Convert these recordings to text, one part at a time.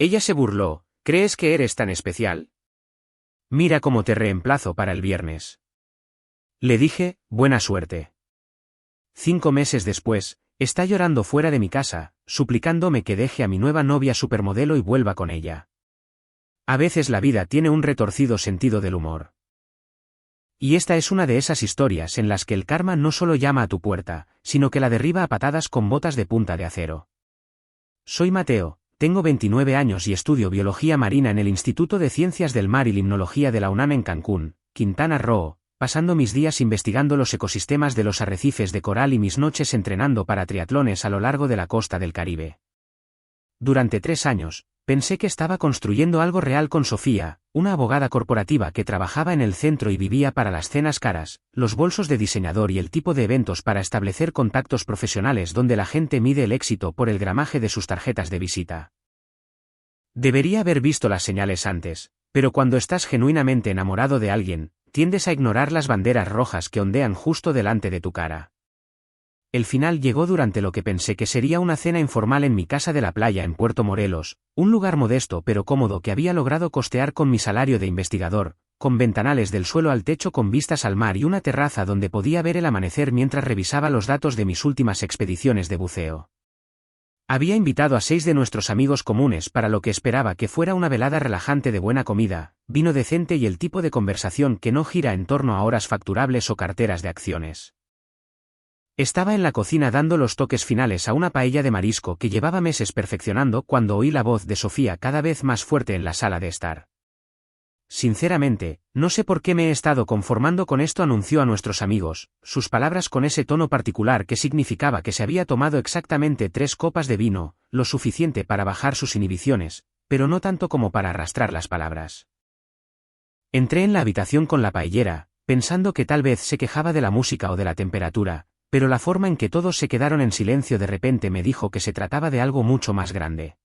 Ella se burló. ¿Crees que eres tan especial? Mira cómo te reemplazo para el viernes. Le dije, buena suerte. 5 meses después, está llorando fuera de mi casa, suplicándome que deje a mi nueva novia supermodelo y vuelva con ella. A veces la vida tiene un retorcido sentido del humor. Y esta es una de esas historias en las que el karma no solo llama a tu puerta, sino que la derriba a patadas con botas de punta de acero. Soy Mateo, tengo 29 años y estudio biología marina en el Instituto de Ciencias del Mar y Limnología de la UNAM en Cancún, Quintana Roo, pasando mis días investigando los ecosistemas de los arrecifes de coral y mis noches entrenando para triatlones a lo largo de la costa del Caribe. Durante 3 años, pensé que estaba construyendo algo real con Sofía, una abogada corporativa que trabajaba en el centro y vivía para las cenas caras, los bolsos de diseñador y el tipo de eventos para establecer contactos profesionales donde la gente mide el éxito por el gramaje de sus tarjetas de visita. Debería haber visto las señales antes, pero cuando estás genuinamente enamorado de alguien, tiendes a ignorar las banderas rojas que ondean justo delante de tu cara. El final llegó durante lo que pensé que sería una cena informal en mi casa de la playa en Puerto Morelos, un lugar modesto pero cómodo que había logrado costear con mi salario de investigador, con ventanales del suelo al techo con vistas al mar y una terraza donde podía ver el amanecer mientras revisaba los datos de mis últimas expediciones de buceo. Había invitado a 6 de nuestros amigos comunes para lo que esperaba que fuera una velada relajante de buena comida, vino decente y el tipo de conversación que no gira en torno a horas facturables o carteras de acciones. Estaba en la cocina dando los toques finales a una paella de marisco que llevaba meses perfeccionando cuando oí la voz de Sofía cada vez más fuerte en la sala de estar. Sinceramente, no sé por qué me he estado conformando con esto, anunció a nuestros amigos, sus palabras con ese tono particular que significaba que se había tomado exactamente 3 copas de vino, lo suficiente para bajar sus inhibiciones, pero no tanto como para arrastrar las palabras. Entré en la habitación con la paellera, pensando que tal vez se quejaba de la música o de la temperatura, pero la forma en que todos se quedaron en silencio de repente me dijo que se trataba de algo mucho más grande.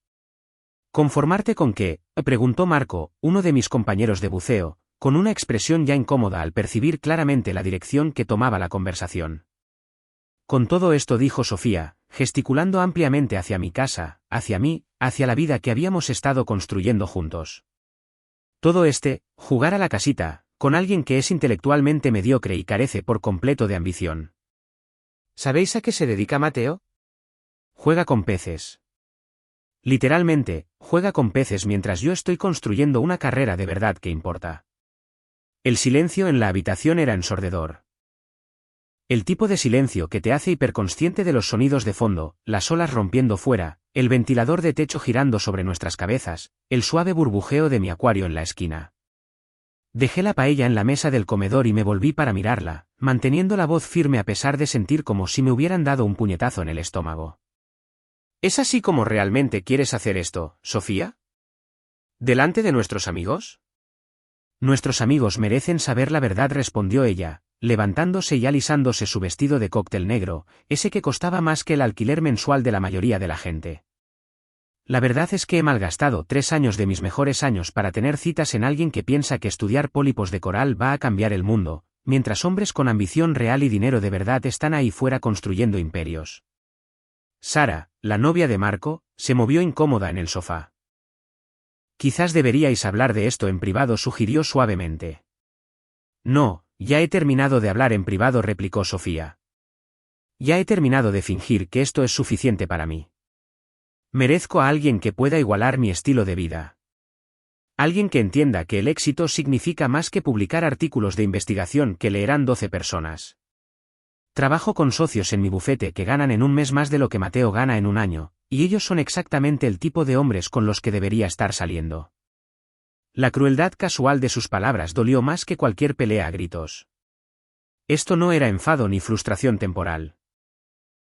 ¿Conformarte con qué?, preguntó Marco, uno de mis compañeros de buceo, con una expresión ya incómoda al percibir claramente la dirección que tomaba la conversación. Con todo esto, dijo Sofía, gesticulando ampliamente hacia mi casa, hacia mí, hacia la vida que habíamos estado construyendo juntos. Todo jugar a la casita, con alguien que es intelectualmente mediocre y carece por completo de ambición. ¿Sabéis a qué se dedica Mateo? Juega con peces. Literalmente, juega con peces mientras yo estoy construyendo una carrera de verdad que importa. El silencio en la habitación era ensordecedor. El tipo de silencio que te hace hiperconsciente de los sonidos de fondo, las olas rompiendo fuera, el ventilador de techo girando sobre nuestras cabezas, el suave burbujeo de mi acuario en la esquina. Dejé la paella en la mesa del comedor y me volví para mirarla, manteniendo la voz firme a pesar de sentir como si me hubieran dado un puñetazo en el estómago. ¿Es así como realmente quieres hacer esto, Sofía? ¿Delante de nuestros amigos? Nuestros amigos merecen saber la verdad, respondió ella, levantándose y alisándose su vestido de cóctel negro, ese que costaba más que el alquiler mensual de la mayoría de la gente. La verdad es que he malgastado 3 años de mis mejores años para tener citas en alguien que piensa que estudiar pólipos de coral va a cambiar el mundo, mientras hombres con ambición real y dinero de verdad están ahí fuera construyendo imperios. Sara, la novia de Marco, se movió incómoda en el sofá. Quizás deberíais hablar de esto en privado, sugirió suavemente. No, ya he terminado de hablar en privado, replicó Sofía. Ya he terminado de fingir que esto es suficiente para mí. Merezco a alguien que pueda igualar mi estilo de vida. Alguien que entienda que el éxito significa más que publicar artículos de investigación que leerán 12 personas. Trabajo con socios en mi bufete que ganan en un mes más de lo que Mateo gana en un año, y ellos son exactamente el tipo de hombres con los que debería estar saliendo. La crueldad casual de sus palabras dolió más que cualquier pelea a gritos. Esto no era enfado ni frustración temporal.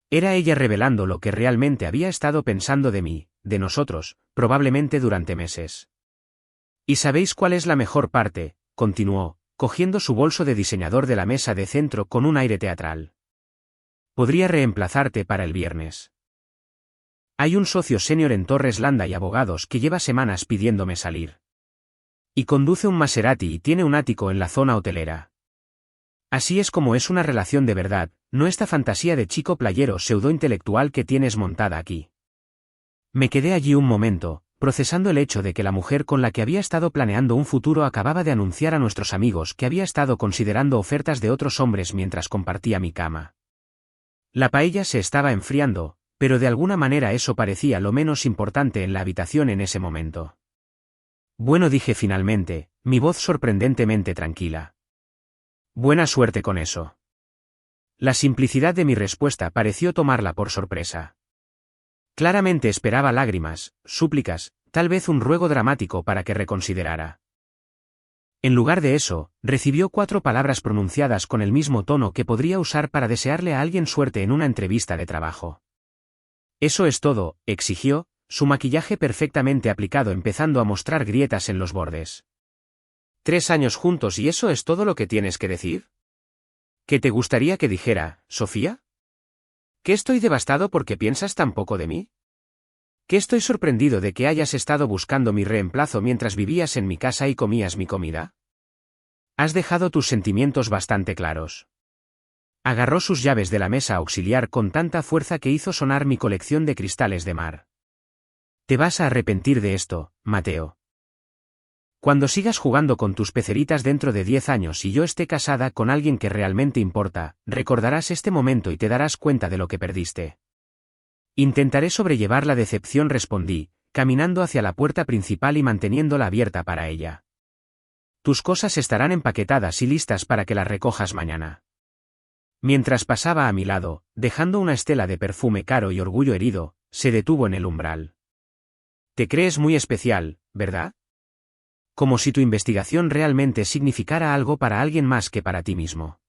Era ella revelando lo que realmente había estado pensando de mí, de nosotros, probablemente durante meses. ¿Y sabéis cuál es la mejor parte?, continuó, cogiendo su bolso de diseñador de la mesa de centro con un aire teatral. Podría reemplazarte para el viernes. Hay un socio senior en Torres Landa y Abogados que lleva semanas pidiéndome salir. Y conduce un Maserati y tiene un ático en la zona hotelera. Así es como es una relación de verdad, no esta fantasía de chico playero pseudointelectual que tienes montada aquí. Me quedé allí un momento, procesando el hecho de que la mujer con la que había estado planeando un futuro acababa de anunciar a nuestros amigos que había estado considerando ofertas de otros hombres mientras compartía mi cama. La paella se estaba enfriando, pero de alguna manera eso parecía lo menos importante en la habitación en ese momento. Bueno, dije finalmente, mi voz sorprendentemente tranquila. Buena suerte con eso. La simplicidad de mi respuesta pareció tomarla por sorpresa. Claramente esperaba lágrimas, súplicas, tal vez un ruego dramático para que reconsiderara. En lugar de eso, recibió 4 palabras pronunciadas con el mismo tono que podría usar para desearle a alguien suerte en una entrevista de trabajo. Eso es todo, exigió, su maquillaje perfectamente aplicado empezando a mostrar grietas en los bordes. 3 años juntos y eso es todo lo que tienes que decir. ¿Qué te gustaría que dijera, Sofía? ¿Que estoy devastado porque piensas tan poco de mí? ¿Que estoy sorprendido de que hayas estado buscando mi reemplazo mientras vivías en mi casa y comías mi comida? Has dejado tus sentimientos bastante claros. Agarró sus llaves de la mesa auxiliar con tanta fuerza que hizo sonar mi colección de cristales de mar. Te vas a arrepentir de esto, Mateo. Cuando sigas jugando con tus peceritas dentro de 10 años y yo esté casada con alguien que realmente importa, recordarás este momento y te darás cuenta de lo que perdiste. Intentaré sobrellevar la decepción, respondí, caminando hacia la puerta principal y manteniéndola abierta para ella. Tus cosas estarán empaquetadas y listas para que las recojas mañana. Mientras pasaba a mi lado, dejando una estela de perfume caro y orgullo herido, se detuvo en el umbral. Te crees muy especial, ¿verdad? Como si tu investigación realmente significara algo para alguien más que para ti mismo.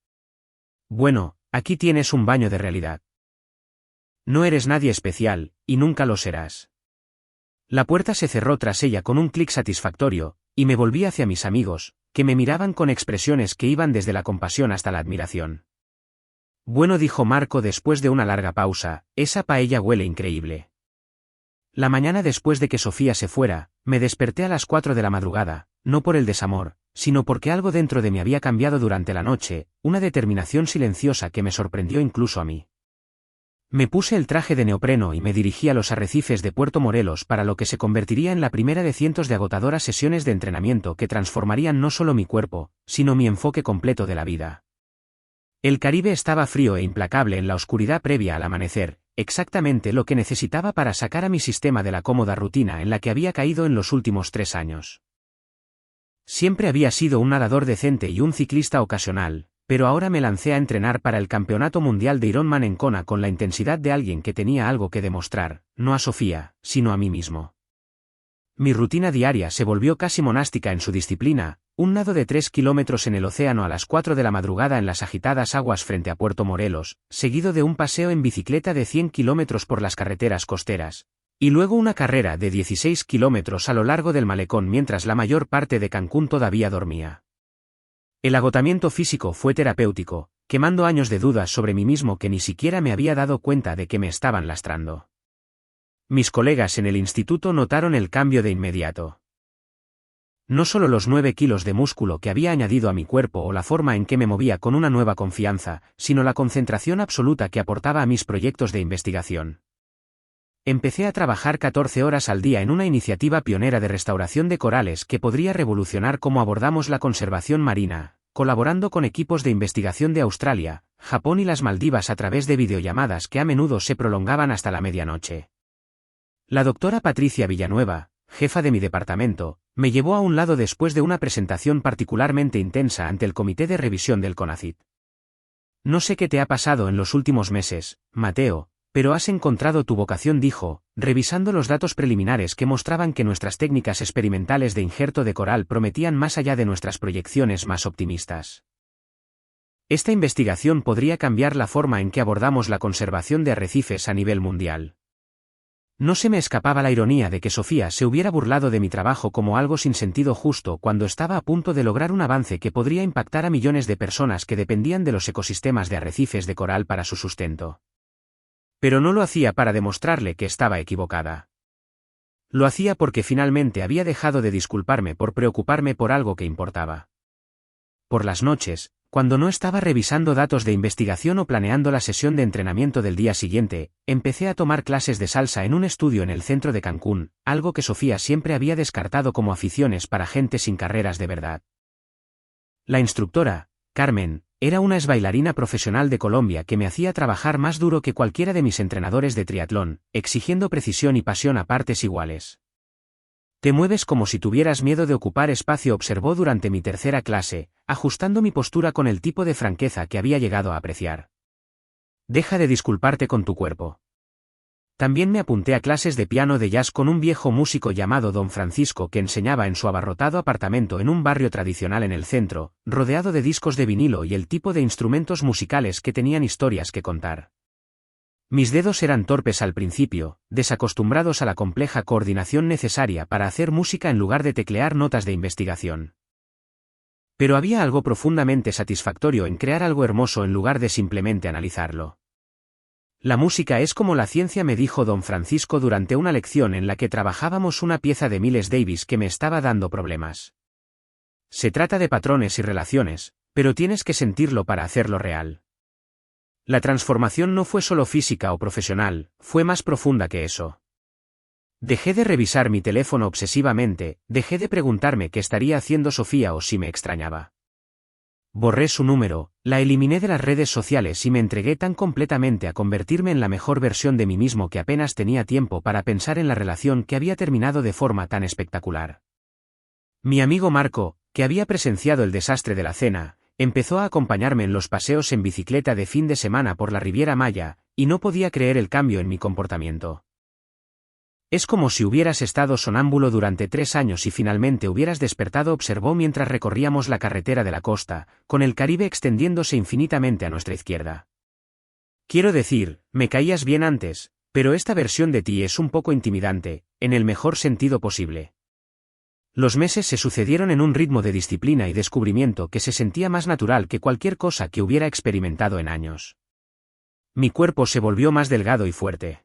Bueno, aquí tienes un baño de realidad. No eres nadie especial, y nunca lo serás. La puerta se cerró tras ella con un clic satisfactorio, y me volví hacia mis amigos, que me miraban con expresiones que iban desde la compasión hasta la admiración. Bueno, dijo Marco después de una larga pausa, esa paella huele increíble. La mañana después de que Sofía se fuera, me desperté a las 4 de la madrugada, no por el desamor, sino porque algo dentro de mí había cambiado durante la noche, una determinación silenciosa que me sorprendió incluso a mí. Me puse el traje de neopreno y me dirigí a los arrecifes de Puerto Morelos para lo que se convertiría en la primera de cientos de agotadoras sesiones de entrenamiento que transformarían no solo mi cuerpo, sino mi enfoque completo de la vida. El Caribe estaba frío e implacable en la oscuridad previa al amanecer, exactamente lo que necesitaba para sacar a mi sistema de la cómoda rutina en la que había caído en los últimos 3 años. Siempre había sido un nadador decente y un ciclista ocasional, pero ahora me lancé a entrenar para el Campeonato Mundial de Ironman en Kona con la intensidad de alguien que tenía algo que demostrar, no a Sofía, sino a mí mismo. Mi rutina diaria se volvió casi monástica en su disciplina, un nado de 3 kilómetros en el océano a las 4 de la madrugada en las agitadas aguas frente a Puerto Morelos, seguido de un paseo en bicicleta de 100 kilómetros por las carreteras costeras, y luego una carrera de 16 kilómetros a lo largo del malecón mientras la mayor parte de Cancún todavía dormía. El agotamiento físico fue terapéutico, quemando años de dudas sobre mí mismo que ni siquiera me había dado cuenta de que me estaban lastrando. Mis colegas en el instituto notaron el cambio de inmediato. No solo los 9 kilos de músculo que había añadido a mi cuerpo o la forma en que me movía con una nueva confianza, sino la concentración absoluta que aportaba a mis proyectos de investigación. Empecé a trabajar 14 horas al día en una iniciativa pionera de restauración de corales que podría revolucionar cómo abordamos la conservación marina, colaborando con equipos de investigación de Australia, Japón y las Maldivas a través de videollamadas que a menudo se prolongaban hasta la medianoche. La doctora Patricia Villanueva, jefa de mi departamento, me llevó a un lado después de una presentación particularmente intensa ante el comité de revisión del CONACYT. No sé qué te ha pasado en los últimos meses, Mateo, pero has encontrado tu vocación, dijo, revisando los datos preliminares que mostraban que nuestras técnicas experimentales de injerto de coral prometían más allá de nuestras proyecciones más optimistas. Esta investigación podría cambiar la forma en que abordamos la conservación de arrecifes a nivel mundial. No se me escapaba la ironía de que Sofía se hubiera burlado de mi trabajo como algo sin sentido justo cuando estaba a punto de lograr un avance que podría impactar a millones de personas que dependían de los ecosistemas de arrecifes de coral para su sustento. Pero no lo hacía para demostrarle que estaba equivocada. Lo hacía porque finalmente había dejado de disculparme por preocuparme por algo que importaba. Por las noches, Cuando no estaba revisando datos de investigación o planeando la sesión de entrenamiento del día siguiente, empecé a tomar clases de salsa en un estudio en el centro de Cancún, algo que Sofía siempre había descartado como aficiones para gente sin carreras de verdad. La instructora, Carmen, era una exbailarina profesional de Colombia que me hacía trabajar más duro que cualquiera de mis entrenadores de triatlón, exigiendo precisión y pasión a partes iguales. Te mueves como si tuvieras miedo de ocupar espacio, observó durante mi tercera clase, ajustando mi postura con el tipo de franqueza que había llegado a apreciar. Deja de disculparte con tu cuerpo. También me apunté a clases de piano de jazz con un viejo músico llamado Don Francisco que enseñaba en su abarrotado apartamento en un barrio tradicional en el centro, rodeado de discos de vinilo y el tipo de instrumentos musicales que tenían historias que contar. Mis dedos eran torpes al principio, desacostumbrados a la compleja coordinación necesaria para hacer música en lugar de teclear notas de investigación. Pero había algo profundamente satisfactorio en crear algo hermoso en lugar de simplemente analizarlo. La música es como la ciencia, me dijo Don Francisco durante una lección en la que trabajábamos una pieza de Miles Davis que me estaba dando problemas. Se trata de patrones y relaciones, pero tienes que sentirlo para hacerlo real. La transformación no fue solo física o profesional, fue más profunda que eso. Dejé de revisar mi teléfono obsesivamente, dejé de preguntarme qué estaría haciendo Sofía o si me extrañaba. Borré su número, la eliminé de las redes sociales y me entregué tan completamente a convertirme en la mejor versión de mí mismo que apenas tenía tiempo para pensar en la relación que había terminado de forma tan espectacular. Mi amigo Marco, que había presenciado el desastre de la cena, empezó a acompañarme en los paseos en bicicleta de fin de semana por la Riviera Maya, y no podía creer el cambio en mi comportamiento. Es como si hubieras estado sonámbulo durante 3 años y finalmente hubieras despertado, observó mientras recorríamos la carretera de la costa, con el Caribe extendiéndose infinitamente a nuestra izquierda. Quiero decir, me caías bien antes, pero esta versión de ti es un poco intimidante, en el mejor sentido posible. Los meses se sucedieron en un ritmo de disciplina y descubrimiento que se sentía más natural que cualquier cosa que hubiera experimentado en años. Mi cuerpo se volvió más delgado y fuerte.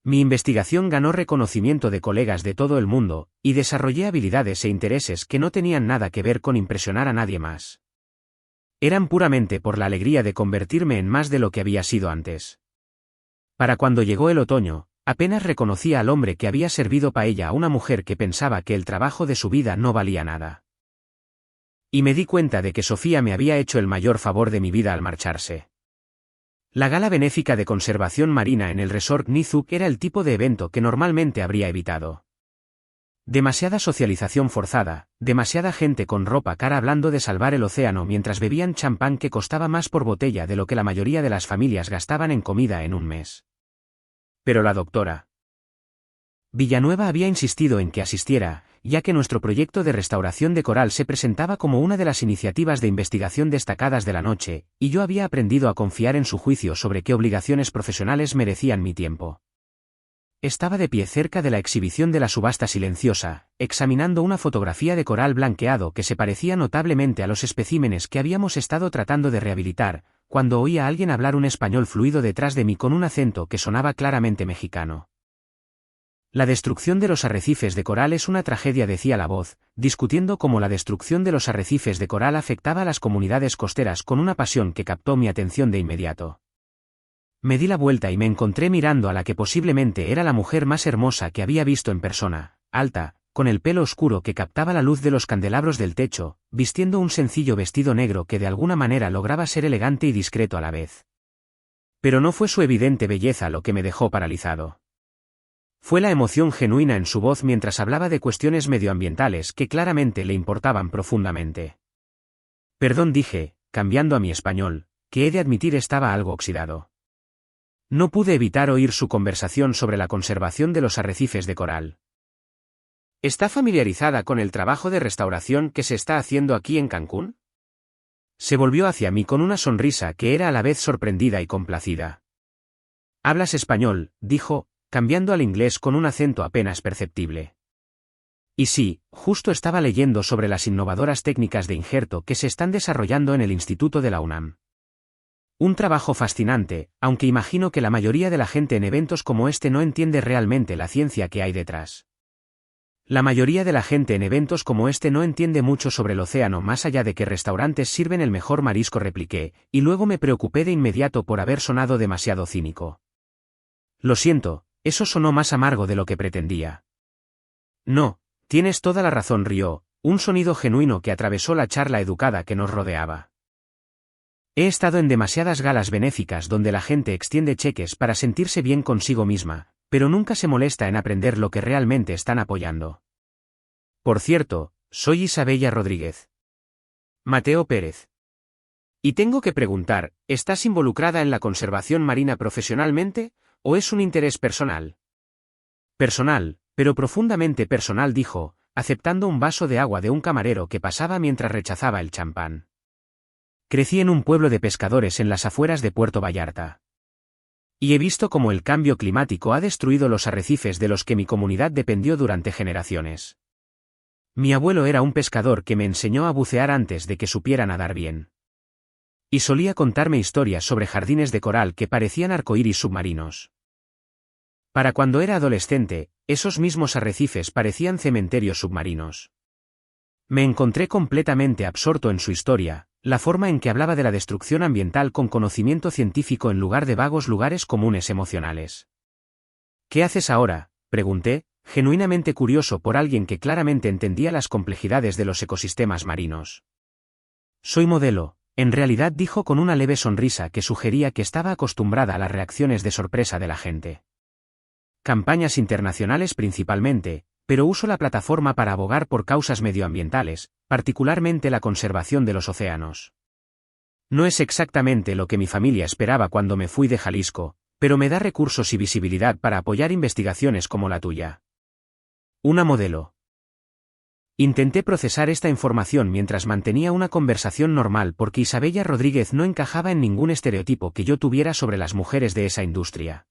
Mi investigación ganó reconocimiento de colegas de todo el mundo, y desarrollé habilidades e intereses que no tenían nada que ver con impresionar a nadie más. Eran puramente por la alegría de convertirme en más de lo que había sido antes. Para cuando llegó el otoño, apenas reconocía al hombre que había servido paella a una mujer que pensaba que el trabajo de su vida no valía nada. Y me di cuenta de que Sofía me había hecho el mayor favor de mi vida al marcharse. La gala benéfica de conservación marina en el resort Nizuc era el tipo de evento que normalmente habría evitado. Demasiada socialización forzada, demasiada gente con ropa cara hablando de salvar el océano mientras bebían champán que costaba más por botella de lo que la mayoría de las familias gastaban en comida en un mes. Pero la doctora Villanueva había insistido en que asistiera, ya que nuestro proyecto de restauración de coral se presentaba como una de las iniciativas de investigación destacadas de la noche, y yo había aprendido a confiar en su juicio sobre qué obligaciones profesionales merecían mi tiempo. Estaba de pie cerca de la exhibición de la subasta silenciosa, examinando una fotografía de coral blanqueado que se parecía notablemente a los especímenes que habíamos estado tratando de rehabilitar, cuando oí a alguien hablar un español fluido detrás de mí con un acento que sonaba claramente mexicano. La destrucción de los arrecifes de coral es una tragedia, decía la voz, discutiendo cómo la destrucción de los arrecifes de coral afectaba a las comunidades costeras con una pasión que captó mi atención de inmediato. Me di la vuelta y me encontré mirando a la que posiblemente era la mujer más hermosa que había visto en persona, alta, con el pelo oscuro que captaba la luz de los candelabros del techo, vistiendo un sencillo vestido negro que de alguna manera lograba ser elegante y discreto a la vez. Pero no fue su evidente belleza lo que me dejó paralizado. Fue la emoción genuina en su voz mientras hablaba de cuestiones medioambientales que claramente le importaban profundamente. Perdón, dije, cambiando a mi español, que he de admitir estaba algo oxidado. No pude evitar oír su conversación sobre la conservación de los arrecifes de coral. ¿Está familiarizada con el trabajo de restauración que se está haciendo aquí en Cancún? Se volvió hacia mí con una sonrisa que era a la vez sorprendida y complacida. ¿Hablas español?, dijo, cambiando al inglés con un acento apenas perceptible. Y sí, justo estaba leyendo sobre las innovadoras técnicas de injerto que se están desarrollando en el Instituto de la UNAM. Un trabajo fascinante, aunque imagino que la mayoría de la gente en eventos como este no entiende realmente la ciencia que hay detrás. La mayoría de la gente en eventos como este no entiende mucho sobre el océano más allá de que restaurantes sirven el mejor marisco, repliqué, y luego me preocupé de inmediato por haber sonado demasiado cínico. Lo siento, eso sonó más amargo de lo que pretendía. No, tienes toda la razón, rió, un sonido genuino que atravesó la charla educada que nos rodeaba. He estado en demasiadas galas benéficas donde la gente extiende cheques para sentirse bien consigo misma, pero nunca se molesta en aprender lo que realmente están apoyando. Por cierto, soy Isabella Rodríguez. Mateo Pérez. Y tengo que preguntar, ¿estás involucrada en la conservación marina profesionalmente, o es un interés personal? Personal, pero profundamente personal, dijo, aceptando un vaso de agua de un camarero que pasaba mientras rechazaba el champán. Crecí en un pueblo de pescadores en las afueras de Puerto Vallarta. Y he visto cómo el cambio climático ha destruido los arrecifes de los que mi comunidad dependió durante generaciones. Mi abuelo era un pescador que me enseñó a bucear antes de que supiera nadar bien. Y solía contarme historias sobre jardines de coral que parecían arcoíris submarinos. Para cuando era adolescente, esos mismos arrecifes parecían cementerios submarinos. Me encontré completamente absorto en su historia, la forma en que hablaba de la destrucción ambiental con conocimiento científico en lugar de vagos lugares comunes emocionales. ¿Qué haces ahora?, pregunté, genuinamente curioso por alguien que claramente entendía las complejidades de los ecosistemas marinos. Soy modelo, en realidad, dijo con una leve sonrisa que sugería que estaba acostumbrada a las reacciones de sorpresa de la gente. Campañas internacionales principalmente, pero uso la plataforma para abogar por causas medioambientales, particularmente la conservación de los océanos. No es exactamente lo que mi familia esperaba cuando me fui de Jalisco, pero me da recursos y visibilidad para apoyar investigaciones como la tuya. Una modelo. Intenté procesar esta información mientras mantenía una conversación normal porque Isabella Rodríguez no encajaba en ningún estereotipo que yo tuviera sobre las mujeres de esa industria.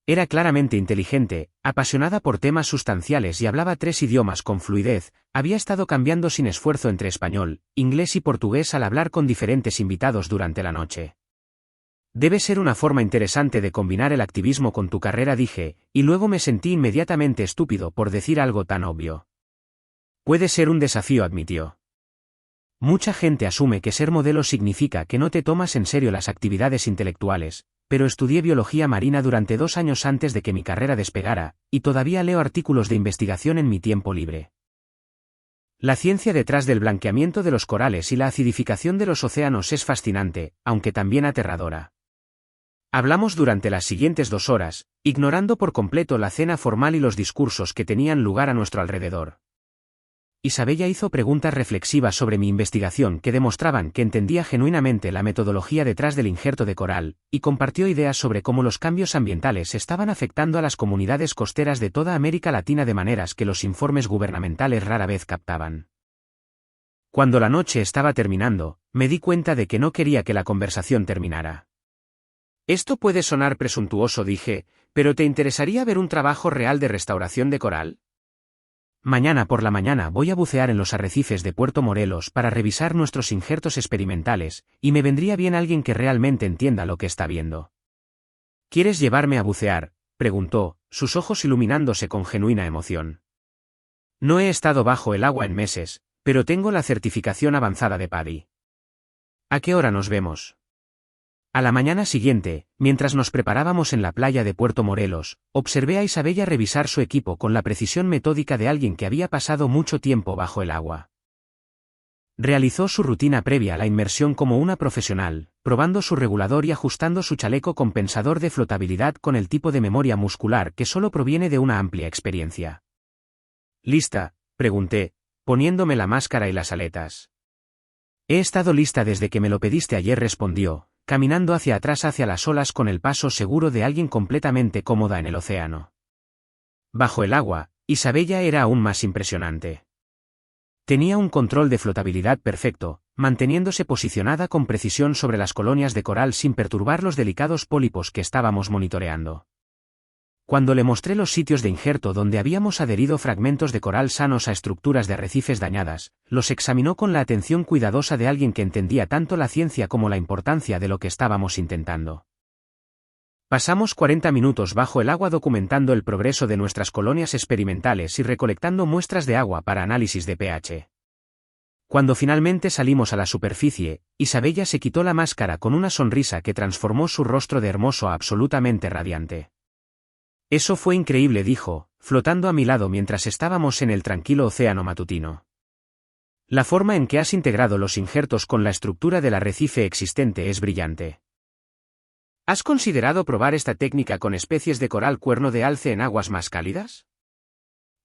Era claramente inteligente, apasionada por temas sustanciales y hablaba 3 idiomas con fluidez. Había estado cambiando sin esfuerzo entre español, inglés y portugués al hablar con diferentes invitados durante la noche. Debe ser una forma interesante de combinar el activismo con tu carrera, dije, y luego me sentí inmediatamente estúpido por decir algo tan obvio. Puede ser un desafío, admitió. Mucha gente asume que ser modelo significa que no te tomas en serio las actividades intelectuales, pero estudié biología marina durante 2 años antes de que mi carrera despegara, y todavía leo artículos de investigación en mi tiempo libre. La ciencia detrás del blanqueamiento de los corales y la acidificación de los océanos es fascinante, aunque también aterradora. Hablamos durante las siguientes 2 horas, ignorando por completo la cena formal y los discursos que tenían lugar a nuestro alrededor. Isabella hizo preguntas reflexivas sobre mi investigación que demostraban que entendía genuinamente la metodología detrás del injerto de coral, y compartió ideas sobre cómo los cambios ambientales estaban afectando a las comunidades costeras de toda América Latina de maneras que los informes gubernamentales rara vez captaban. Cuando la noche estaba terminando, me di cuenta de que no quería que la conversación terminara. Esto puede sonar presuntuoso, dije, pero ¿te interesaría ver un trabajo real de restauración de coral? Mañana por la mañana voy a bucear en los arrecifes de Puerto Morelos para revisar nuestros injertos experimentales, y me vendría bien alguien que realmente entienda lo que está viendo. ¿Quieres llevarme a bucear?, preguntó, sus ojos iluminándose con genuina emoción. No he estado bajo el agua en meses, pero tengo la certificación avanzada de PADI. ¿A qué hora nos vemos? A la mañana siguiente, mientras nos preparábamos en la playa de Puerto Morelos, observé a Isabella revisar su equipo con la precisión metódica de alguien que había pasado mucho tiempo bajo el agua. Realizó su rutina previa a la inmersión como una profesional, probando su regulador y ajustando su chaleco compensador de flotabilidad con el tipo de memoria muscular que solo proviene de una amplia experiencia. ¿Lista?, pregunté, poniéndome la máscara y las aletas. He estado lista desde que me lo pediste ayer, respondió, caminando hacia atrás hacia las olas con el paso seguro de alguien completamente cómoda en el océano. Bajo el agua, Isabella era aún más impresionante. Tenía un control de flotabilidad perfecto, manteniéndose posicionada con precisión sobre las colonias de coral sin perturbar los delicados pólipos que estábamos monitoreando. Cuando le mostré los sitios de injerto donde habíamos adherido fragmentos de coral sanos a estructuras de arrecifes dañadas, los examinó con la atención cuidadosa de alguien que entendía tanto la ciencia como la importancia de lo que estábamos intentando. Pasamos 40 minutos bajo el agua documentando el progreso de nuestras colonias experimentales y recolectando muestras de agua para análisis de pH. Cuando finalmente salimos a la superficie, Isabella se quitó la máscara con una sonrisa que transformó su rostro de hermoso a absolutamente radiante. Eso fue increíble, dijo, flotando a mi lado mientras estábamos en el tranquilo océano matutino. La forma en que has integrado los injertos con la estructura del arrecife existente es brillante. ¿Has considerado probar esta técnica con especies de coral cuerno de alce en aguas más cálidas?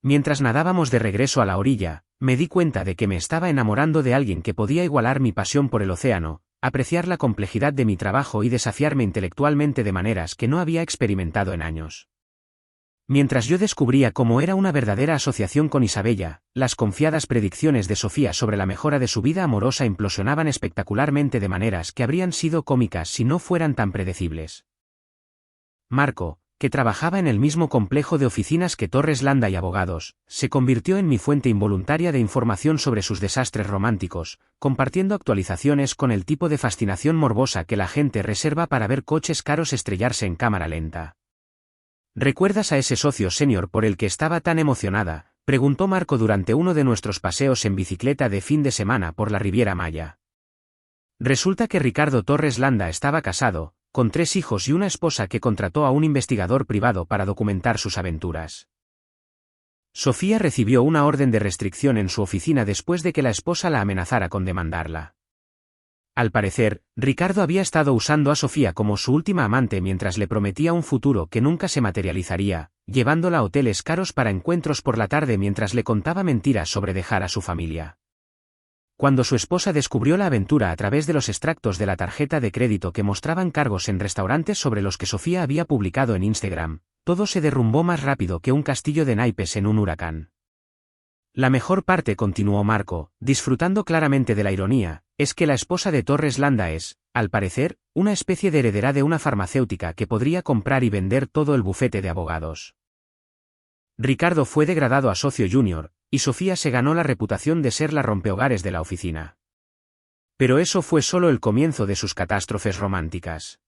Mientras nadábamos de regreso a la orilla, me di cuenta de que me estaba enamorando de alguien que podía igualar mi pasión por el océano, apreciar la complejidad de mi trabajo y desafiarme intelectualmente de maneras que no había experimentado en años. Mientras yo descubría cómo era una verdadera asociación con Isabella, las confiadas predicciones de Sofía sobre la mejora de su vida amorosa implosionaban espectacularmente de maneras que habrían sido cómicas si no fueran tan predecibles. Marco, que trabajaba en el mismo complejo de oficinas que Torres Landa y Abogados, se convirtió en mi fuente involuntaria de información sobre sus desastres románticos, compartiendo actualizaciones con el tipo de fascinación morbosa que la gente reserva para ver coches caros estrellarse en cámara lenta. ¿Recuerdas a ese socio senior por el que estaba tan emocionada?, preguntó Marco durante uno de nuestros paseos en bicicleta de fin de semana por la Riviera Maya. Resulta que Ricardo Torres Landa estaba casado, con 3 hijos y una esposa que contrató a un investigador privado para documentar sus aventuras. Sofía recibió una orden de restricción en su oficina después de que la esposa la amenazara con demandarla. Al parecer, Ricardo había estado usando a Sofía como su última amante mientras le prometía un futuro que nunca se materializaría, llevándola a hoteles caros para encuentros por la tarde mientras le contaba mentiras sobre dejar a su familia. Cuando su esposa descubrió la aventura a través de los extractos de la tarjeta de crédito que mostraban cargos en restaurantes sobre los que Sofía había publicado en Instagram, todo se derrumbó más rápido que un castillo de naipes en un huracán. La mejor parte, continuó Marco, disfrutando claramente de la ironía, es que la esposa de Torres Landa es, al parecer, una especie de heredera de una farmacéutica que podría comprar y vender todo el bufete de abogados. Ricardo fue degradado a socio junior, y Sofía se ganó la reputación de ser la rompehogares de la oficina. Pero eso fue solo el comienzo de sus catástrofes románticas.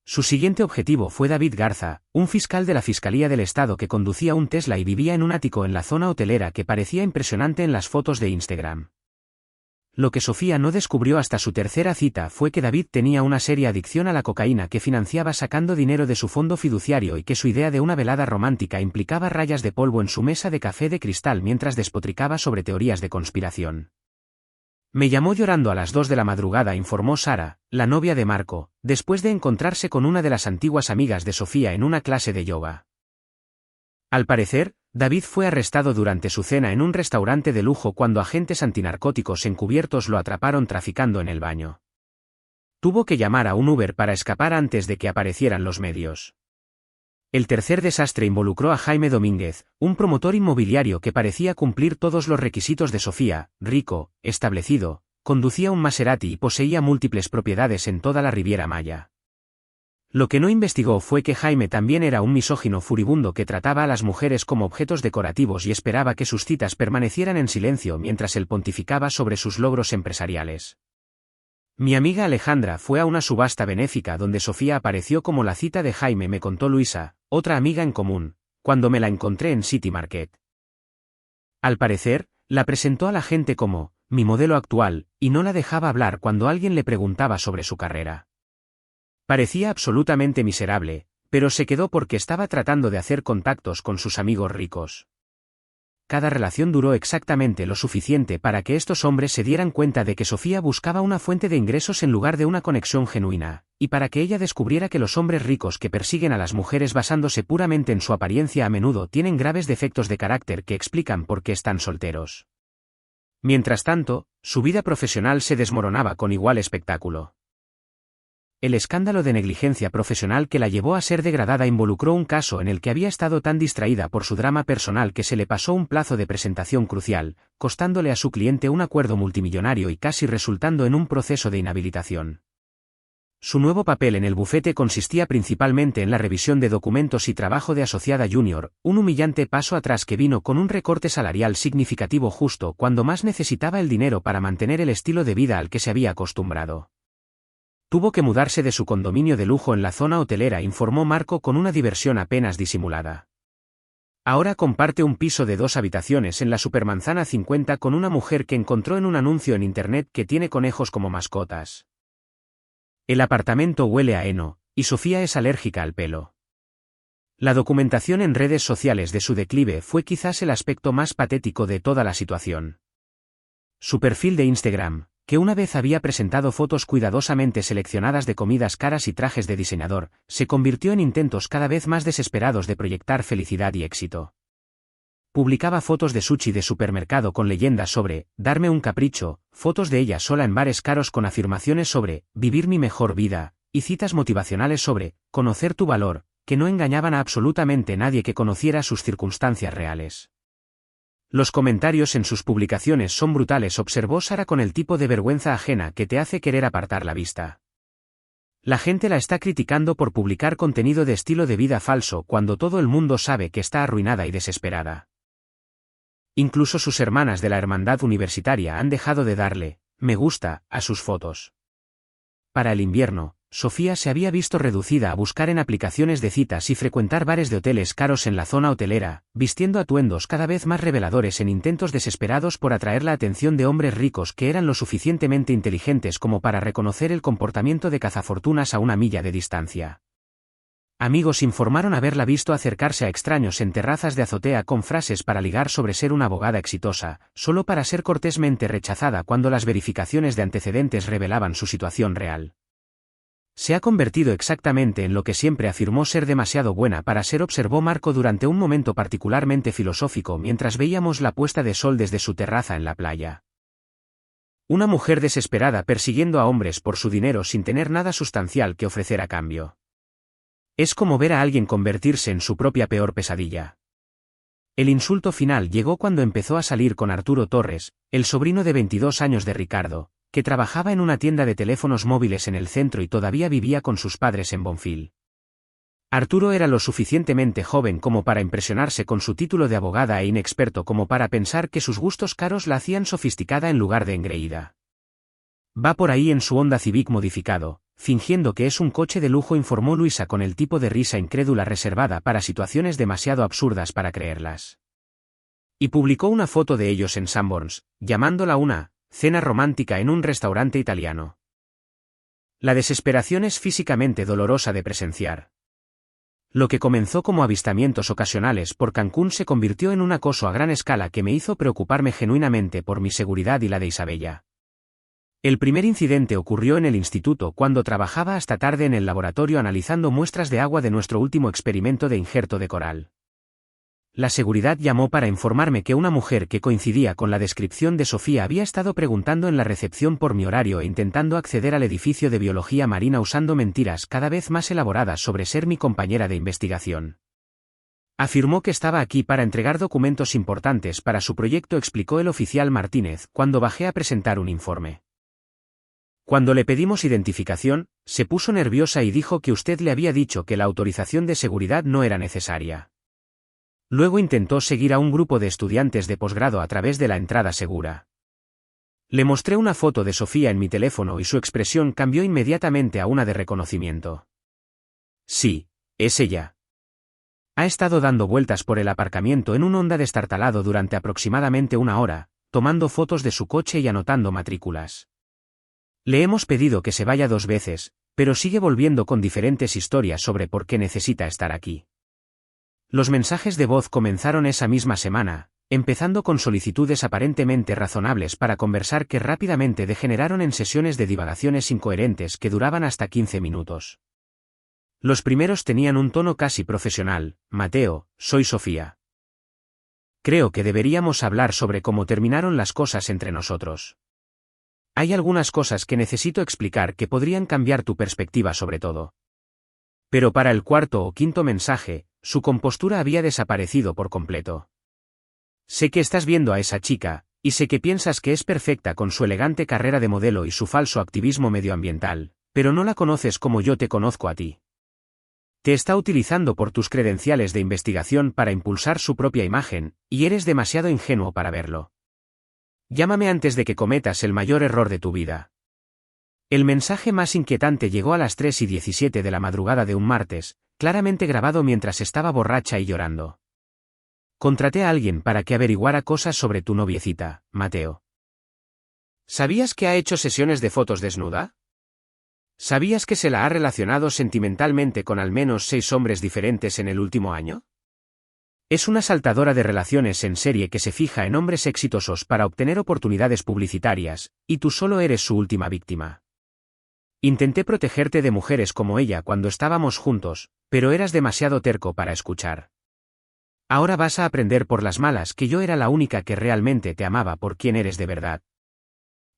Su siguiente objetivo fue David Garza, un fiscal de la Fiscalía del Estado que conducía un Tesla y vivía en un ático en la zona hotelera que parecía impresionante en las fotos de Instagram. Lo que Sofía no descubrió hasta su tercera cita fue que David tenía una seria adicción a la cocaína que financiaba sacando dinero de su fondo fiduciario y que su idea de una velada romántica implicaba rayas de polvo en su mesa de café de cristal mientras despotricaba sobre teorías de conspiración. Me llamó llorando a las 2 de la madrugada, informó Sara, la novia de Marco, después de encontrarse con una de las antiguas amigas de Sofía en una clase de yoga. Al parecer, David fue arrestado durante su cena en un restaurante de lujo cuando agentes antinarcóticos encubiertos lo atraparon traficando en el baño. Tuvo que llamar a un Uber para escapar antes de que aparecieran los medios. El tercer desastre involucró a Jaime Domínguez, un promotor inmobiliario que parecía cumplir todos los requisitos de Sofía, rico, establecido, conducía un Maserati y poseía múltiples propiedades en toda la Riviera Maya. Lo que no investigó fue que Jaime también era un misógino furibundo que trataba a las mujeres como objetos decorativos y esperaba que sus citas permanecieran en silencio mientras él pontificaba sobre sus logros empresariales. Mi amiga Alejandra fue a una subasta benéfica donde Sofía apareció como la cita de Jaime, me contó Luisa, otra amiga en común, cuando me la encontré en City Market. Al parecer, la presentó a la gente como mi modelo actual, y no la dejaba hablar cuando alguien le preguntaba sobre su carrera. Parecía absolutamente miserable, pero se quedó porque estaba tratando de hacer contactos con sus amigos ricos. Cada relación duró exactamente lo suficiente para que estos hombres se dieran cuenta de que Sofía buscaba una fuente de ingresos en lugar de una conexión genuina, y para que ella descubriera que los hombres ricos que persiguen a las mujeres basándose puramente en su apariencia a menudo tienen graves defectos de carácter que explican por qué están solteros. Mientras tanto, su vida profesional se desmoronaba con igual espectáculo. El escándalo de negligencia profesional que la llevó a ser degradada involucró un caso en el que había estado tan distraída por su drama personal que se le pasó un plazo de presentación crucial, costándole a su cliente un acuerdo multimillonario y casi resultando en un proceso de inhabilitación. Su nuevo papel en el bufete consistía principalmente en la revisión de documentos y trabajo de asociada junior, un humillante paso atrás que vino con un recorte salarial significativo justo cuando más necesitaba el dinero para mantener el estilo de vida al que se había acostumbrado. Tuvo que mudarse de su condominio de lujo en la zona hotelera, informó Marco con una diversión apenas disimulada. Ahora comparte un piso de 2 habitaciones en la Supermanzana 50 con una mujer que encontró en un anuncio en internet que tiene conejos como mascotas. El apartamento huele a heno, y Sofía es alérgica al pelo. La documentación en redes sociales de su declive fue quizás el aspecto más patético de toda la situación. Su perfil de Instagram, que una vez había presentado fotos cuidadosamente seleccionadas de comidas caras y trajes de diseñador, se convirtió en intentos cada vez más desesperados de proyectar felicidad y éxito. Publicaba fotos de sushi de supermercado con leyendas sobre «darme un capricho», fotos de ella sola en bares caros con afirmaciones sobre «vivir mi mejor vida», y citas motivacionales sobre «conocer tu valor», que no engañaban a absolutamente nadie que conociera sus circunstancias reales. Los comentarios en sus publicaciones son brutales, observó Sara con el tipo de vergüenza ajena que te hace querer apartar la vista. La gente la está criticando por publicar contenido de estilo de vida falso cuando todo el mundo sabe que está arruinada y desesperada. Incluso sus hermanas de la hermandad universitaria han dejado de darle me gusta a sus fotos. Para el invierno, Sofía se había visto reducida a buscar en aplicaciones de citas y frecuentar bares de hoteles caros en la zona hotelera, vistiendo atuendos cada vez más reveladores en intentos desesperados por atraer la atención de hombres ricos que eran lo suficientemente inteligentes como para reconocer el comportamiento de cazafortunas a una milla de distancia. Amigos informaron haberla visto acercarse a extraños en terrazas de azotea con frases para ligar sobre ser una abogada exitosa, solo para ser cortésmente rechazada cuando las verificaciones de antecedentes revelaban su situación real. Se ha convertido exactamente en lo que siempre afirmó ser demasiado buena para ser, observó Marco durante un momento particularmente filosófico mientras veíamos la puesta de sol desde su terraza en la playa. Una mujer desesperada persiguiendo a hombres por su dinero sin tener nada sustancial que ofrecer a cambio. Es como ver a alguien convertirse en su propia peor pesadilla. El insulto final llegó cuando empezó a salir con Arturo Torres, el sobrino de 22 años de Ricardo, que trabajaba en una tienda de teléfonos móviles en el centro y todavía vivía con sus padres en Bonfil. Arturo era lo suficientemente joven como para impresionarse con su título de abogada e inexperto como para pensar que sus gustos caros la hacían sofisticada en lugar de engreída. Va por ahí en su Honda Civic modificado, fingiendo que es un coche de lujo, informó Luisa con el tipo de risa incrédula reservada para situaciones demasiado absurdas para creerlas. Y publicó una foto de ellos en Sanborns, llamándola una cena romántica en un restaurante italiano. La desesperación es físicamente dolorosa de presenciar. Lo que comenzó como avistamientos ocasionales por Cancún se convirtió en un acoso a gran escala que me hizo preocuparme genuinamente por mi seguridad y la de Isabella. El primer incidente ocurrió en el instituto cuando trabajaba hasta tarde en el laboratorio analizando muestras de agua de nuestro último experimento de injerto de coral. La seguridad llamó para informarme que una mujer que coincidía con la descripción de Sofía había estado preguntando en la recepción por mi horario e intentando acceder al edificio de biología marina usando mentiras cada vez más elaboradas sobre ser mi compañera de investigación. Afirmó que estaba aquí para entregar documentos importantes para su proyecto, explicó el oficial Martínez cuando bajé a presentar un informe. Cuando le pedimos identificación, se puso nerviosa y dijo que usted le había dicho que la autorización de seguridad no era necesaria. Luego intentó seguir a un grupo de estudiantes de posgrado a través de la entrada segura. Le mostré una foto de Sofía en mi teléfono y su expresión cambió inmediatamente a una de reconocimiento. Sí, es ella. Ha estado dando vueltas por el aparcamiento en un Honda destartalado durante aproximadamente 1 hora, tomando fotos de su coche y anotando matrículas. Le hemos pedido que se vaya 2 veces, pero sigue volviendo con diferentes historias sobre por qué necesita estar aquí. Los mensajes de voz comenzaron esa misma semana, empezando con solicitudes aparentemente razonables para conversar que rápidamente degeneraron en sesiones de divagaciones incoherentes que duraban hasta 15 minutos. Los primeros tenían un tono casi profesional: Mateo, soy Sofía. Creo que deberíamos hablar sobre cómo terminaron las cosas entre nosotros. Hay algunas cosas que necesito explicar que podrían cambiar tu perspectiva sobre todo. Pero para el 4º o 5º mensaje, su compostura había desaparecido por completo. Sé que estás viendo a esa chica, y sé que piensas que es perfecta con su elegante carrera de modelo y su falso activismo medioambiental, pero no la conoces como yo te conozco a ti. Te está utilizando por tus credenciales de investigación para impulsar su propia imagen, y eres demasiado ingenuo para verlo. Llámame antes de que cometas el mayor error de tu vida. El mensaje más inquietante llegó a las 3:17 de la madrugada de un martes, claramente grabado mientras estaba borracha y llorando. Contraté a alguien para que averiguara cosas sobre tu noviecita, Mateo. ¿Sabías que ha hecho sesiones de fotos desnuda? ¿Sabías que se la ha relacionado sentimentalmente con al menos 6 hombres diferentes en el último año? Es una saltadora de relaciones en serie que se fija en hombres exitosos para obtener oportunidades publicitarias, y tú solo eres su última víctima. Intenté protegerte de mujeres como ella cuando estábamos juntos, pero eras demasiado terco para escuchar. Ahora vas a aprender por las malas que yo era la única que realmente te amaba por quien eres de verdad.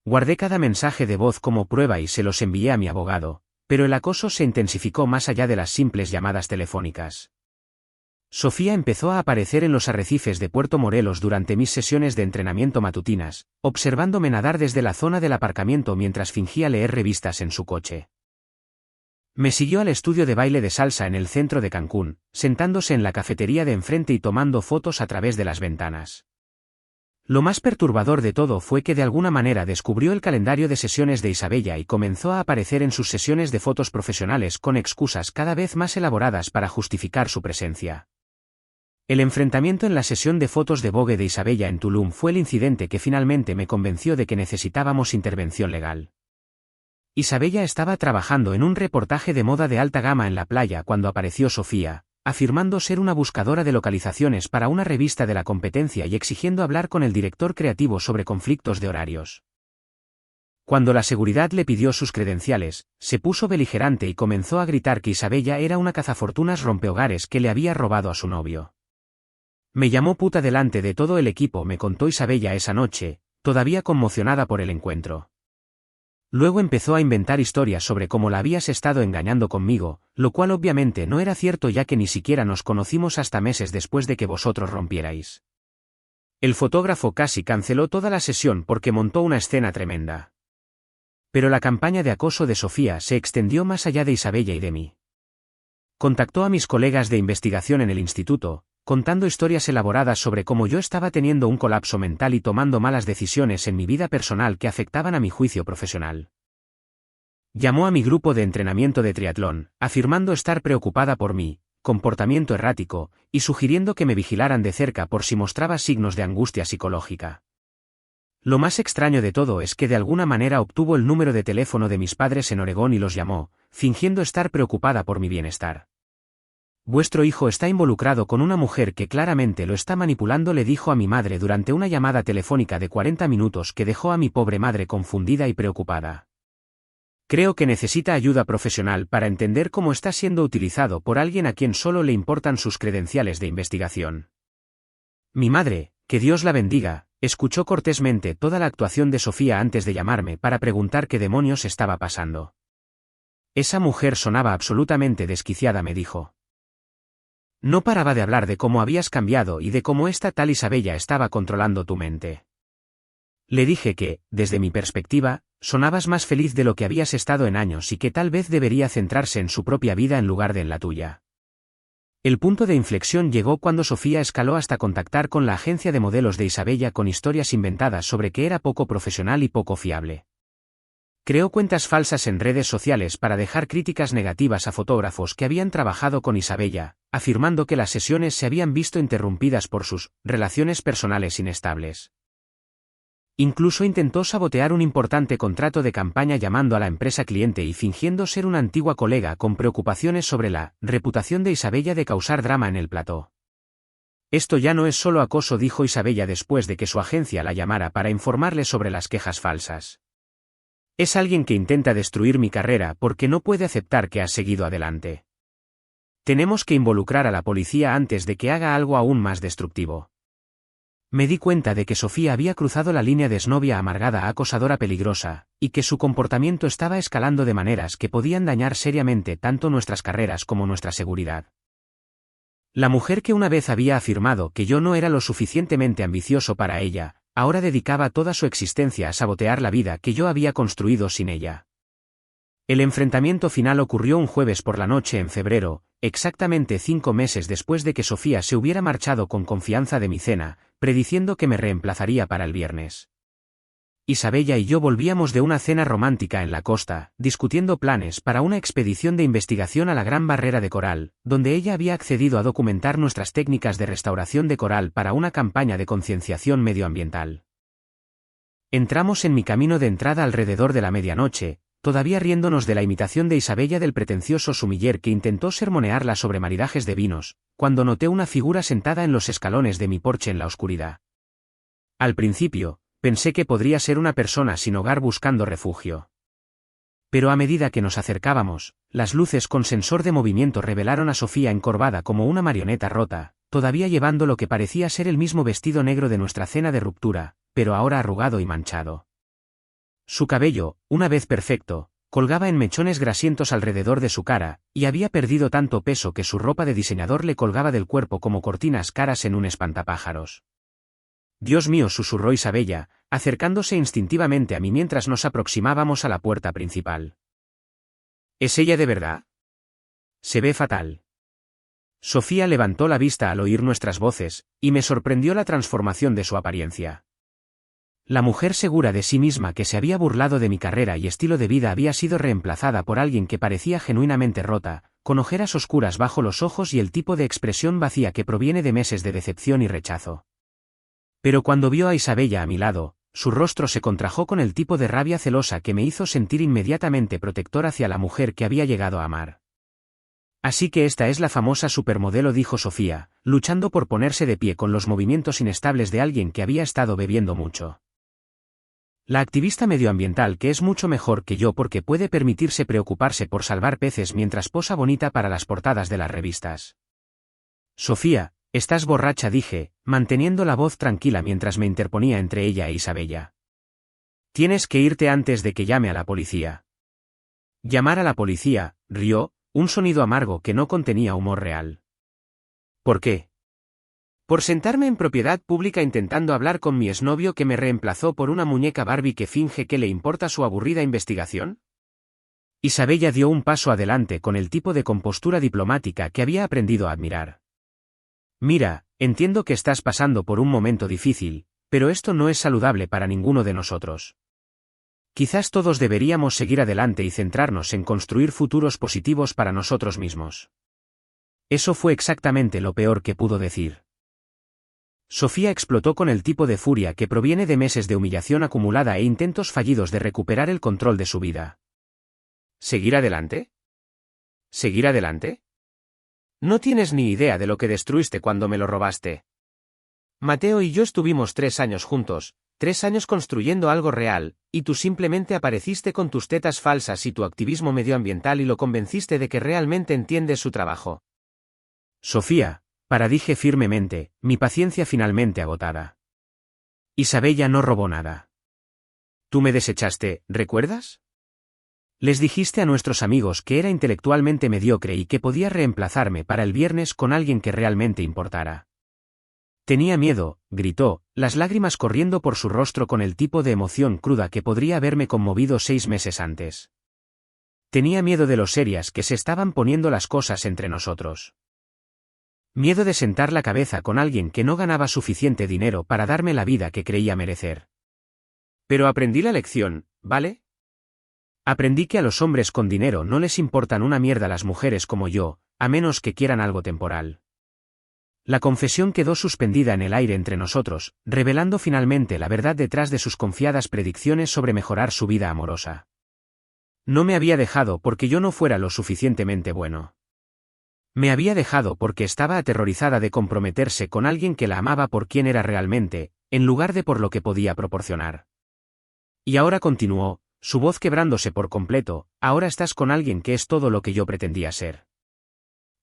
Guardé cada mensaje de voz como prueba y se los envié a mi abogado, pero el acoso se intensificó más allá de las simples llamadas telefónicas. Sofía empezó a aparecer en los arrecifes de Puerto Morelos durante mis sesiones de entrenamiento matutinas, observándome nadar desde la zona del aparcamiento mientras fingía leer revistas en su coche. Me siguió al estudio de baile de salsa en el centro de Cancún, sentándose en la cafetería de enfrente y tomando fotos a través de las ventanas. Lo más perturbador de todo fue que de alguna manera descubrió el calendario de sesiones de Isabella y comenzó a aparecer en sus sesiones de fotos profesionales con excusas cada vez más elaboradas para justificar su presencia. El enfrentamiento en la sesión de fotos de Vogue de Isabella en Tulum fue el incidente que finalmente me convenció de que necesitábamos intervención legal. Isabella estaba trabajando en un reportaje de moda de alta gama en la playa cuando apareció Sofía, afirmando ser una buscadora de localizaciones para una revista de la competencia y exigiendo hablar con el director creativo sobre conflictos de horarios. Cuando la seguridad le pidió sus credenciales, se puso beligerante y comenzó a gritar que Isabella era una cazafortunas rompehogares que le había robado a su novio. Me llamó puta delante de todo el equipo, me contó Isabella esa noche, todavía conmocionada por el encuentro. Luego empezó a inventar historias sobre cómo la habías estado engañando conmigo, lo cual obviamente no era cierto ya que ni siquiera nos conocimos hasta meses después de que vosotros rompierais. El fotógrafo casi canceló toda la sesión porque montó una escena tremenda. Pero la campaña de acoso de Sofía se extendió más allá de Isabella y de mí. Contactó a mis colegas de investigación en el instituto, contando historias elaboradas sobre cómo yo estaba teniendo un colapso mental y tomando malas decisiones en mi vida personal que afectaban a mi juicio profesional. Llamó a mi grupo de entrenamiento de triatlón, afirmando estar preocupada por mi comportamiento errático, y sugiriendo que me vigilaran de cerca por si mostraba signos de angustia psicológica. Lo más extraño de todo es que de alguna manera obtuvo el número de teléfono de mis padres en Oregón y los llamó, fingiendo estar preocupada por mi bienestar. Vuestro hijo está involucrado con una mujer que claramente lo está manipulando, le dijo a mi madre durante una llamada telefónica de 40 minutos que dejó a mi pobre madre confundida y preocupada. Creo que necesita ayuda profesional para entender cómo está siendo utilizado por alguien a quien solo le importan sus credenciales de investigación. Mi madre, que Dios la bendiga, escuchó cortésmente toda la actuación de Sofía antes de llamarme para preguntar qué demonios estaba pasando. Esa mujer sonaba absolutamente desquiciada, me dijo. No paraba de hablar de cómo habías cambiado y de cómo esta tal Isabella estaba controlando tu mente. Le dije que, desde mi perspectiva, sonabas más feliz de lo que habías estado en años y que tal vez debería centrarse en su propia vida en lugar de en la tuya. El punto de inflexión llegó cuando Sofía escaló hasta contactar con la agencia de modelos de Isabella con historias inventadas sobre que era poco profesional y poco fiable. Creó cuentas falsas en redes sociales para dejar críticas negativas a fotógrafos que habían trabajado con Isabella, afirmando que las sesiones se habían visto interrumpidas por sus relaciones personales inestables. Incluso intentó sabotear un importante contrato de campaña llamando a la empresa cliente y fingiendo ser una antigua colega con preocupaciones sobre la reputación de Isabella de causar drama en el plató. Esto ya no es solo acoso, dijo Isabella después de que su agencia la llamara para informarle sobre las quejas falsas. Es alguien que intenta destruir mi carrera porque no puede aceptar que has seguido adelante. Tenemos que involucrar a la policía antes de que haga algo aún más destructivo. Me di cuenta de que Sofía había cruzado la línea de exnovia amargada a acosadora peligrosa, y que su comportamiento estaba escalando de maneras que podían dañar seriamente tanto nuestras carreras como nuestra seguridad. La mujer que una vez había afirmado que yo no era lo suficientemente ambicioso para ella, ahora dedicaba toda su existencia a sabotear la vida que yo había construido sin ella. El enfrentamiento final ocurrió un jueves por la noche en febrero, exactamente 5 meses después de que Sofía se hubiera marchado con confianza de mi cena, prediciendo que me reemplazaría para el viernes. Isabella y yo volvíamos de una cena romántica en la costa, discutiendo planes para una expedición de investigación a la Gran Barrera de Coral, donde ella había accedido a documentar nuestras técnicas de restauración de coral para una campaña de concienciación medioambiental. Entramos en mi camino de entrada alrededor de la medianoche, todavía riéndonos de la imitación de Isabella del pretencioso sumiller que intentó sermonearla sobre maridajes de vinos, cuando noté una figura sentada en los escalones de mi porche en la oscuridad. Al principio, pensé que podría ser una persona sin hogar buscando refugio. Pero a medida que nos acercábamos, las luces con sensor de movimiento revelaron a Sofía encorvada como una marioneta rota, todavía llevando lo que parecía ser el mismo vestido negro de nuestra cena de ruptura, pero ahora arrugado y manchado. Su cabello, una vez perfecto, colgaba en mechones grasientos alrededor de su cara, y había perdido tanto peso que su ropa de diseñador le colgaba del cuerpo como cortinas caras en un espantapájaros. «Dios mío», susurró Isabella, acercándose instintivamente a mí mientras nos aproximábamos a la puerta principal. «¿Es ella de verdad? Se ve fatal». Sofía levantó la vista al oír nuestras voces, y me sorprendió la transformación de su apariencia. La mujer segura de sí misma que se había burlado de mi carrera y estilo de vida había sido reemplazada por alguien que parecía genuinamente rota, con ojeras oscuras bajo los ojos y el tipo de expresión vacía que proviene de meses de decepción y rechazo. Pero cuando vio a Isabella a mi lado, su rostro se contrajo con el tipo de rabia celosa que me hizo sentir inmediatamente protector hacia la mujer que había llegado a amar. «Así que esta es la famosa supermodelo», dijo Sofía, luchando por ponerse de pie con los movimientos inestables de alguien que había estado bebiendo mucho. «La activista medioambiental que es mucho mejor que yo porque puede permitirse preocuparse por salvar peces mientras posa bonita para las portadas de las revistas». «Sofía, estás borracha», dije, manteniendo la voz tranquila mientras me interponía entre ella e Isabella. «Tienes que irte antes de que llame a la policía». «¿Llamar a la policía?», rió, un sonido amargo que no contenía humor real. «¿Por qué?». «Por sentarme en propiedad pública intentando hablar con mi exnovio que me reemplazó por una muñeca Barbie que finge que le importa su aburrida investigación». Isabella dio un paso adelante con el tipo de compostura diplomática que había aprendido a admirar. «Mira, entiendo que estás pasando por un momento difícil, pero esto no es saludable para ninguno de nosotros. Quizás todos deberíamos seguir adelante y centrarnos en construir futuros positivos para nosotros mismos». Eso fue exactamente lo peor que pudo decir. Sofía explotó con el tipo de furia que proviene de meses de humillación acumulada e intentos fallidos de recuperar el control de su vida. ¿Seguir adelante? ¿Seguir adelante? No tienes ni idea de lo que destruiste cuando me lo robaste. Mateo y yo estuvimos 3 años juntos, 3 años construyendo algo real, y tú simplemente apareciste con tus tetas falsas y tu activismo medioambiental y lo convenciste de que realmente entiendes su trabajo. Sofía, dije firmemente, mi paciencia finalmente agotada. Isabella no robó nada. Tú me desechaste, ¿recuerdas? Les dijiste a nuestros amigos que era intelectualmente mediocre y que podía reemplazarme para el viernes con alguien que realmente importara. Tenía miedo, gritó, las lágrimas corriendo por su rostro con el tipo de emoción cruda que podría haberme conmovido 6 meses antes. Tenía miedo de lo serias que se estaban poniendo las cosas entre nosotros. Miedo de sentar la cabeza con alguien que no ganaba suficiente dinero para darme la vida que creía merecer. Pero aprendí la lección, ¿vale? Aprendí que a los hombres con dinero no les importan una mierda las mujeres como yo, a menos que quieran algo temporal. La confesión quedó suspendida en el aire entre nosotros, revelando finalmente la verdad detrás de sus confiadas predicciones sobre mejorar su vida amorosa. No me había dejado porque yo no fuera lo suficientemente bueno. Me había dejado porque estaba aterrorizada de comprometerse con alguien que la amaba por quien era realmente, en lugar de por lo que podía proporcionar. Y ahora continuó, su voz quebrándose por completo, ahora estás con alguien que es todo lo que yo pretendía ser.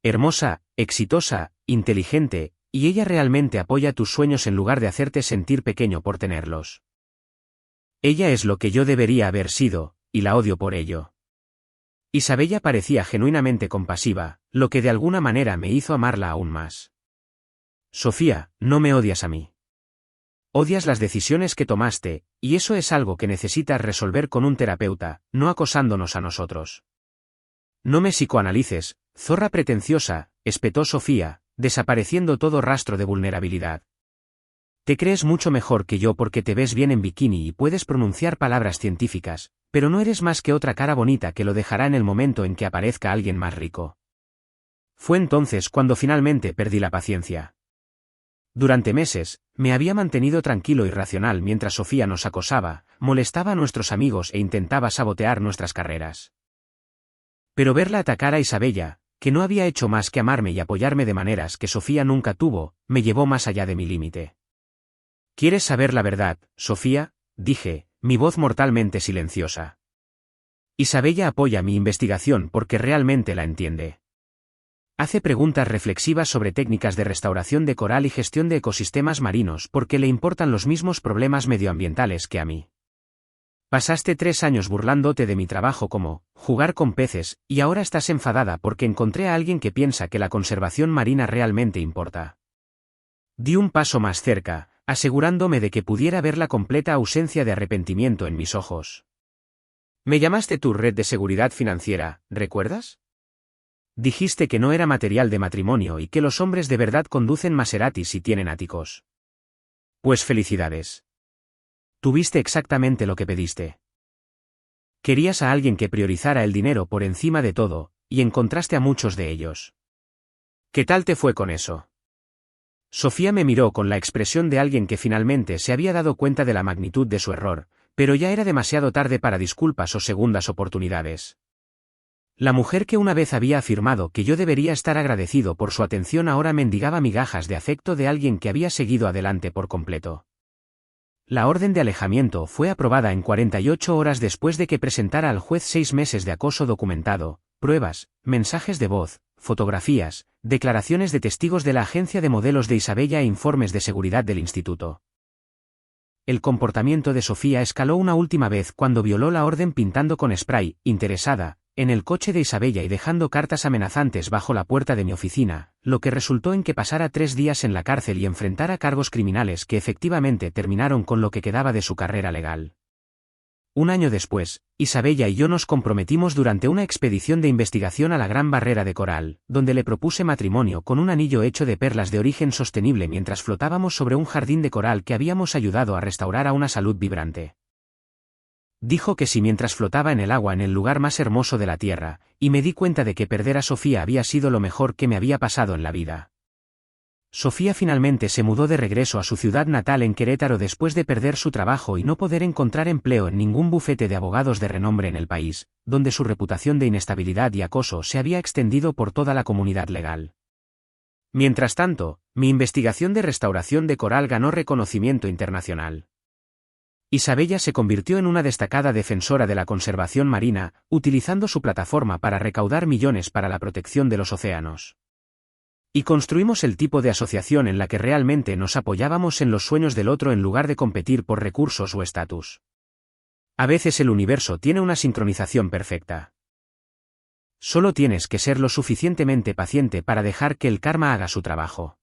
Hermosa, exitosa, inteligente, y ella realmente apoya tus sueños en lugar de hacerte sentir pequeño por tenerlos. Ella es lo que yo debería haber sido, y la odio por ello. Isabella parecía genuinamente compasiva, lo que de alguna manera me hizo amarla aún más. Sofía, no me odias a mí. Odias las decisiones que tomaste, y eso es algo que necesitas resolver con un terapeuta, no acosándonos a nosotros. No me psicoanalices, zorra pretenciosa, espetó Sofía, desapareciendo todo rastro de vulnerabilidad. Te crees mucho mejor que yo porque te ves bien en bikini y puedes pronunciar palabras científicas, pero no eres más que otra cara bonita que lo dejará en el momento en que aparezca alguien más rico. Fue entonces cuando finalmente perdí la paciencia. Durante meses, me había mantenido tranquilo y racional mientras Sofía nos acosaba, molestaba a nuestros amigos e intentaba sabotear nuestras carreras. Pero verla atacar a Isabella, que no había hecho más que amarme y apoyarme de maneras que Sofía nunca tuvo, me llevó más allá de mi límite. ¿Quieres saber la verdad, Sofía?, dije, mi voz mortalmente silenciosa. Isabella apoya mi investigación porque realmente la entiende. Hace preguntas reflexivas sobre técnicas de restauración de coral y gestión de ecosistemas marinos porque le importan los mismos problemas medioambientales que a mí. Pasaste 3 años burlándote de mi trabajo como jugar con peces, y ahora estás enfadada porque encontré a alguien que piensa que la conservación marina realmente importa. Di un paso más cerca, asegurándome de que pudiera ver la completa ausencia de arrepentimiento en mis ojos. Me llamaste tu red de seguridad financiera, ¿recuerdas? Dijiste que no era material de matrimonio y que los hombres de verdad conducen Maseratis y tienen áticos. Pues felicidades. Tuviste exactamente lo que pediste. Querías a alguien que priorizara el dinero por encima de todo, y encontraste a muchos de ellos. ¿Qué tal te fue con eso? Sofía me miró con la expresión de alguien que finalmente se había dado cuenta de la magnitud de su error, pero ya era demasiado tarde para disculpas o segundas oportunidades. La mujer que una vez había afirmado que yo debería estar agradecido por su atención ahora mendigaba migajas de afecto de alguien que había seguido adelante por completo. La orden de alejamiento fue aprobada en 48 horas después de que presentara al juez 6 meses de acoso documentado, pruebas, mensajes de voz, fotografías, declaraciones de testigos de la agencia de modelos de Isabella e informes de seguridad del instituto. El comportamiento de Sofía escaló una última vez cuando violó la orden pintando con spray, interesada, en el coche de Isabella y dejando cartas amenazantes bajo la puerta de mi oficina, lo que resultó en que pasara 3 días en la cárcel y enfrentara cargos criminales que efectivamente terminaron con lo que quedaba de su carrera legal. Un año después, Isabella y yo nos comprometimos durante una expedición de investigación a la Gran Barrera de Coral, donde le propuse matrimonio con un anillo hecho de perlas de origen sostenible mientras flotábamos sobre un jardín de coral que habíamos ayudado a restaurar a una salud vibrante. Dijo que sí mientras flotaba en el agua en el lugar más hermoso de la Tierra, y me di cuenta de que perder a Sofía había sido lo mejor que me había pasado en la vida. Sofía finalmente se mudó de regreso a su ciudad natal en Querétaro después de perder su trabajo y no poder encontrar empleo en ningún bufete de abogados de renombre en el país, donde su reputación de inestabilidad y acoso se había extendido por toda la comunidad legal. Mientras tanto, mi investigación de restauración de coral ganó reconocimiento internacional. Isabella se convirtió en una destacada defensora de la conservación marina, utilizando su plataforma para recaudar millones para la protección de los océanos. Y construimos el tipo de asociación en la que realmente nos apoyábamos en los sueños del otro en lugar de competir por recursos o estatus. A veces el universo tiene una sincronización perfecta. Solo tienes que ser lo suficientemente paciente para dejar que el karma haga su trabajo.